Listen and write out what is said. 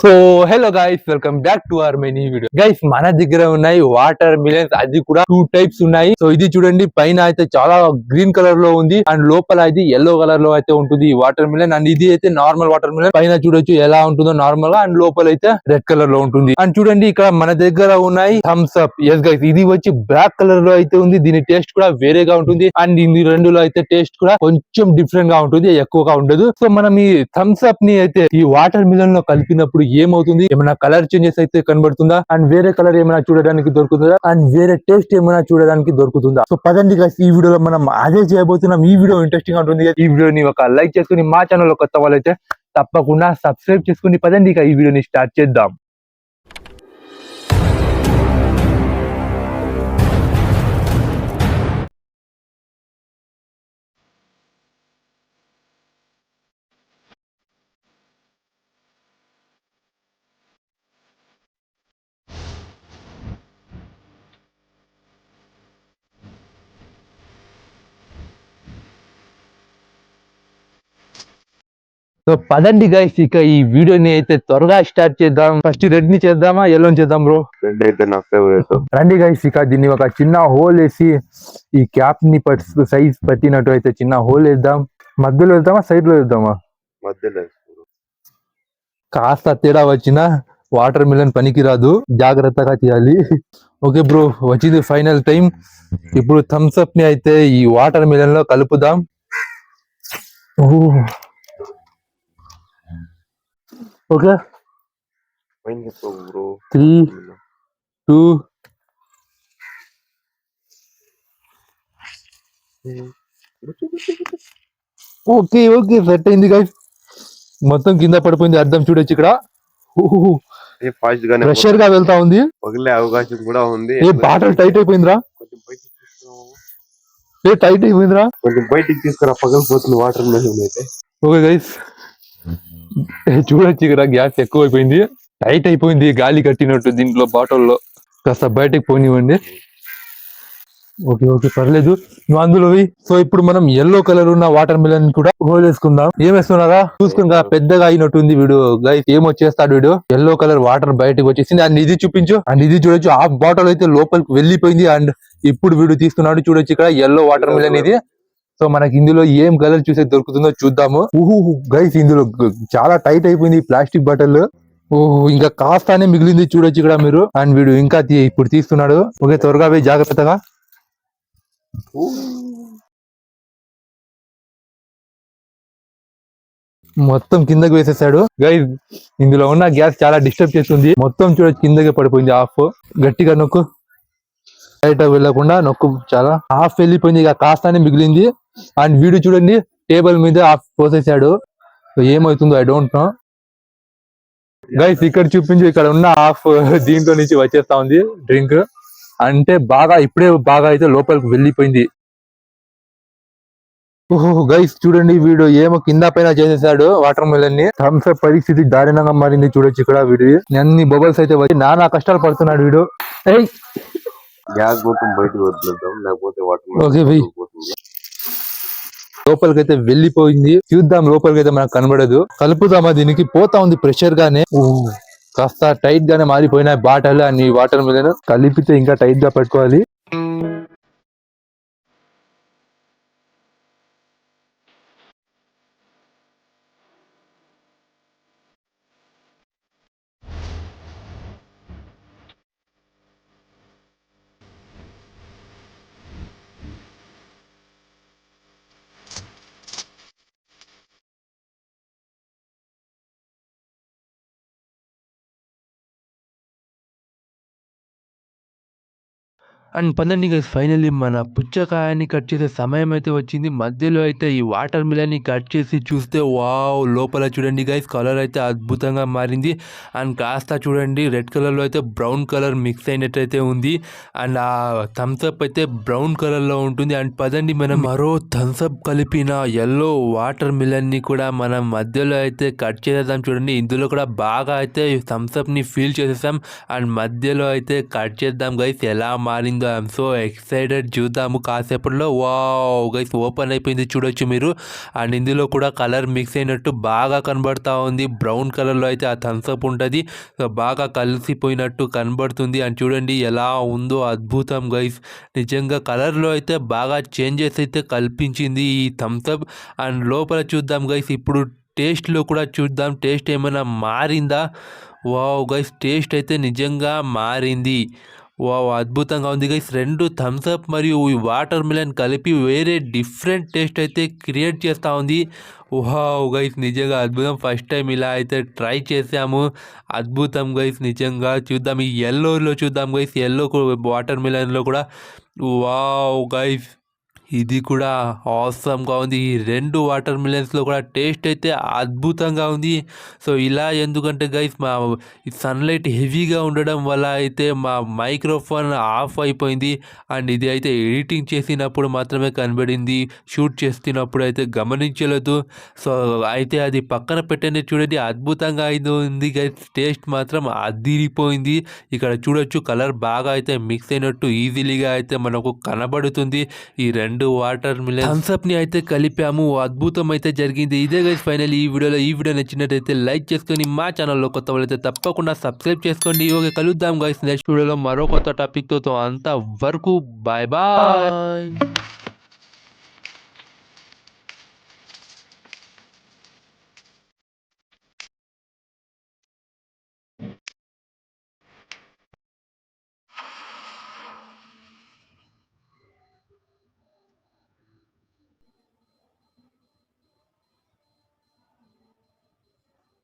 So hello guys, welcome back to our many video. Guys, మన దగ్గర ఉన్నాయి water melons, అది కూడా 2 టైప్స్ ఉన్నాయి. సో ఇది చూడండి, పైన అయితే చాలా గ్రీన్ కలర్ లో ఉంది అండ్ లోపల అయితే ఎల్లో కలర్ లో అయితే ఉంటుంది ఈ వాటర్ మిలన్. అండ్ ఇది అయితే నార్మల్ వాటర్ మిలన్. పైన చూడొచ్చు ఎలా ఉంటుందో నార్మల్ గా, అండ్ లోపల అయితే రెడ్ కలర్ లో ఉంటుంది. అండ్ చూడండి, ఇక్కడ మన దగ్గర ఉన్నాయి థమ్స్ అప్. ఎస్ గైస్, ఇది వచ్చి బ్లాక్ కలర్ లో అయితే ఉంది. దీని టేస్ట్ కూడా వేరేగా ఉంటుంది. అండ్ ఇది రెండులో అయితే టేస్ట్ కూడా కొంచెం డిఫరెంట్ గా ఉంటుంది, ఎక్కువగా ఉండదు. సో మనం ఈ థమ్స్ అప్ ని అయితే ఈ వాటర్ మిలన్ లో కలిపినప్పుడు ఏమవుతుంది, ఏమైనా కలర్ చేంజెస్ అయితే కనబడుతుందా, అండ్ వేరే కలర్ ఏమైనా చూడడానికి దొరుకుతుందా, అండ్ వేరే టేస్ట్ ఏమైనా చూడడానికి దొరుకుతుందా? సో పదండి గైస్, ఈ వీడియోలో మనం అదే చేయబోతున్నాం. ఈ వీడియో ఇంట్రెస్టింగ్ గా ఉంటుంది. ఈ వీడియోని ఒక లైక్ చేసుకుని, మా ఛానల్ లో కొత్త వాళ్ళైతే తప్పకుండా సబ్స్క్రైబ్ చేసుకుని పదండి ఇక ఈ వీడియోని స్టార్ట్ చేద్దాం. సో పదండి గైస్, ఇక ఈ వీడియోని అయితే త్వరగా స్టార్ట్ చేద్దాం. ఫస్ట్ రెడ్ ని చేద్దామా, ఎల్లో చేద్దాం బ్రో? రెడ్ అయితే నా ఫేవరెట్. రండి గైస్, ఇక దీన్ని ఒక చిన్న హోల్ వేసి ఈ క్యాప్ ని సైజ్ పట్టినట్టు అయితే చిన్న హోల్ వేద్దాం. మధ్యలో వెళ్తామా, సైడ్ లో వెళ్దామా? మధ్యలో కాస్త తేడా వచ్చినా వాటర్ మిలన్ పనికి రాదు, జాగ్రత్తగా తీయాలి. ఓకే బ్రో, వచ్చింది ఫైనల్ టైం. ఇప్పుడు థమ్స్ అప్ ని అయితే ఈ వాటర్ మిలన్ లో కలుపుదాం. ఓకే, 3, 2. ఓకే ఓకే, సెట్ అయింది గైస్. మొత్తం కింద పడిపోయింది, అర్థం చూడొచ్చు ఇక్కడ. ప్రెషర్ గా వెళ్తా ఉంది, పగిలే అవకాశం కూడా ఉంది. ఏ బాటిల్ టైట్ అయిపోయిందిరా, టైట్ అయిపోయిందిరా, కొంచెం బయటికి తీసుకురా, పగిలిపోతుంది వాటర్ మిలన్ అయితే. ఓకే గైస్, చూడొచ్చు ఇక్కడ గ్యాస్ ఎక్కువ అయిపోయింది, టైట్ అయిపోయింది, గాలి కట్టినట్టు దీంట్లో బాటిల్లో. కాస్త బయటకు పోనివ్వండి. ఓకే ఓకే, పర్లేదు, నువ్వు అందులో. సో ఇప్పుడు మనం ఎల్లో కలర్ ఉన్న వాటర్ మిలన్ కూడా హోల్ వేసుకుందాం. ఏం వేస్తున్నారా చూసుకున్నా, పెద్దగా అయినట్టుంది వీడు గైస్. ఏమొచ్చేస్తాడు వీడు. ఎల్లో కలర్ వాటర్ బయటకు వచ్చేసింది. అండ్ ఇది చూపించు, అండ్ ఇది చూడొచ్చు, ఆ బాటిల్ అయితే లోపలికి వెళ్ళిపోయింది. అండ్ ఇప్పుడు వీడు తీస్తున్నాడు, చూడొచ్చు ఇక్కడ ఎల్లో వాటర్ మిలన్ ఇది. సో మనకి ఇందులో ఏం కలర్ చూసే దొరుకుతుందో చూద్దాము. గైస్, ఇందులో చాలా టైట్ అయిపోయింది ప్లాస్టిక్ బాటిల్. ఇంకా కాస్తానే మిగిలింది, చూడొచ్చు ఇక్కడ మీరు. అండ్ వీడు ఇంకా ఇప్పుడు తీస్తున్నాడు. ఓకే, త్వరగా పోయి జాగ్రత్తగా. మొత్తం కిందకి వేసేసాడు గైస్. ఇందులో ఉన్న గ్యాస్ చాలా డిస్టర్బ్ చేస్తుంది. మొత్తం చూడొచ్చు కిందకి పడిపోయింది. హాఫ్ గట్టిగా నొక్కు, బయట వెళ్ళకుండా నొక్కు. చాలా హాఫ్ వెళ్ళిపోయింది, ఇక కాస్తానే మిగిలింది. అండ్ వీడు చూడండి, టేబుల్ మీద హాఫ్ పోసేసాడు. ఏమవుతుందో ఐ డోంట్ నో గైస్. ఇక్కడ చూపించు, ఇక్కడ ఉన్న హాఫ్ దీంట్లో నుంచి వచ్చేస్తా ఉంది డ్రింక్. అంటే బాగా ఇప్పుడే బాగా అయితే లోపలికి వెళ్ళిపోయింది. గైస్ చూడండి, వీడు ఏమో కింద పైన చేసేసాడు వాటర్ మిలన్ ని. థమ్స్ అప్ పరిస్థితి దారుణంగా మారింది, చూడొచ్చు ఇక్కడ. వీడి అన్ని బబుల్స్ అయితే వచ్చి నానా కష్టాలు పడుతున్నాడు వీడు. గ్యాస్ మొత్తం బయటకు వదిలేద్దాం, లేకపోతే లోపలికైతే వెళ్ళిపోయింది. చూద్దాం, లోపలికైతే మనకు కనబడదు. కలుపుదామా దీనికి, పోతా ఉంది ప్రెషర్ గానే. కాస్త టైట్ గానే మారిపోయినాయి బాటలు అన్ని వాటర్ మిలన్. కలిపితే ఇంకా టైట్ గా పెట్టుకోవాలి. అండ్ పదండి గైస్, ఫైనల్లీ మన పుచ్చకాయని కట్ చేసే సమయం అయితే వచ్చింది. మధ్యలో అయితే ఈ వాటర్ మిలన్ ని కట్ చేసి చూస్తే వావ్, లోపల చూడండి గైస్, కలర్ అయితే అద్భుతంగా మారింది. అండ్ కాస్త చూడండి, రెడ్ కలర్ లో అయితే బ్రౌన్ కలర్ మిక్స్ అయినట్టయితే ఉంది. అండ్ ఆ థమ్స్ అప్ అయితే బ్రౌన్ కలర్ లో ఉంటుంది. అండ్ పదండి, మనం మరో థమ్స్ అప్ కలిపిన ఎల్లో వాటర్ మిలన్ ని కూడా మనం మధ్యలో అయితే కట్ చేసేద్దాం. చూడండి, ఇందులో కూడా బాగా అయితే థమ్స్ అప్ ని ఫీల్ చేసేసాం. అండ్ మధ్యలో అయితే కట్ చేద్దాం గైస్, ఎలా మారింది ఉందో ఐఎమ్ సో ఎక్సైటెడ్. చూద్దాము కాసేపట్లో. వావ్ గైస్ ఓపెన్ అయిపోయింది చూడొచ్చు మీరు. అండ్ ఇందులో కూడా కలర్ మిక్స్ అయినట్టు బాగా కనబడతా ఉంది. బ్రౌన్ కలర్లో అయితే ఆ థమ్స్అప్ ఉంటుంది. సో బాగా కలిసిపోయినట్టు కనబడుతుంది. అండ్ చూడండి ఎలా ఉందో అద్భుతం గైస్. నిజంగా కలర్లో అయితే బాగా చేంజెస్ అయితే కల్పించింది ఈ థమ్స్అప్. అండ్ లోపల చూద్దాం గైస్. ఇప్పుడు టేస్ట్లో కూడా చూద్దాం, టేస్ట్ ఏమైనా మారిందా. వావ్ గైస్ టేస్ట్ అయితే నిజంగా మారింది. వావ్ అద్భుతంగా ఉంది గైస్. రెండు థమ్స్అప్ మరియు ఈ వాటర్ మిలన్ కలిపి వేరే డిఫరెంట్ టేస్ట్ అయితే క్రియేట్ చేస్తూ ఉంది. వావ్ గైస్ నిజంగా అద్భుతం. ఫస్ట్ టైం ఇలా అయితే ట్రై చేసాము. అద్భుతం గైస్ నిజంగా. చూద్దాం ఈ ఎల్లోలో చూద్దాం గైస్. ఎల్లో వాటర్ మిలన్లో కూడా వావ్ గైస్ ఇది కూడా ఆసమ్గా ఉంది. ఈ రెండు వాటర్ మిలన్స్లో కూడా టేస్ట్ అయితే అద్భుతంగా ఉంది. సో ఇలా ఎందుకంటే గైస్ మా సన్లైట్ హెవీగా ఉండడం వల్ల అయితే మా మైక్రోఫోన్ ఆఫ్ అయిపోయింది. అండ్ ఇది అయితే ఎడిటింగ్ చేసినప్పుడు మాత్రమే కనబడింది, షూట్ చేస్తున్నప్పుడు అయితే గమనించలేదు. సో అయితే అది పక్కన పెట్టండి. చూడండి అద్భుతంగా అయితే ఉంది గైస్. టేస్ట్ మాత్రం అదిరిపోయింది. ఇక్కడ చూడొచ్చు కలర్ బాగా అయితే మిక్స్ అయినట్టు ఈజీలీగా అయితే మనకు కనబడుతుంది. ఈ రెండు వాటర్ మిలన్ థమ్స్అప్ ని అయితే కలిపాము. అద్భుతం అయితే జరిగింది. ఇదే గైస్ ఫైనల్ ఈ వీడియో నచ్చినట్టయితే లైక్ చేసుకొని మా ఛానల్లో కొత్త వాళ్ళైతే తప్పకుండా సబ్స్క్రైబ్ చేసుకోండి. ఓకే కలుద్దాం గైస్ నెక్స్ట్ వీడియోలో మరో కొత్త టాపిక్ తో. అంత వరకు బాయ్ బాయ్.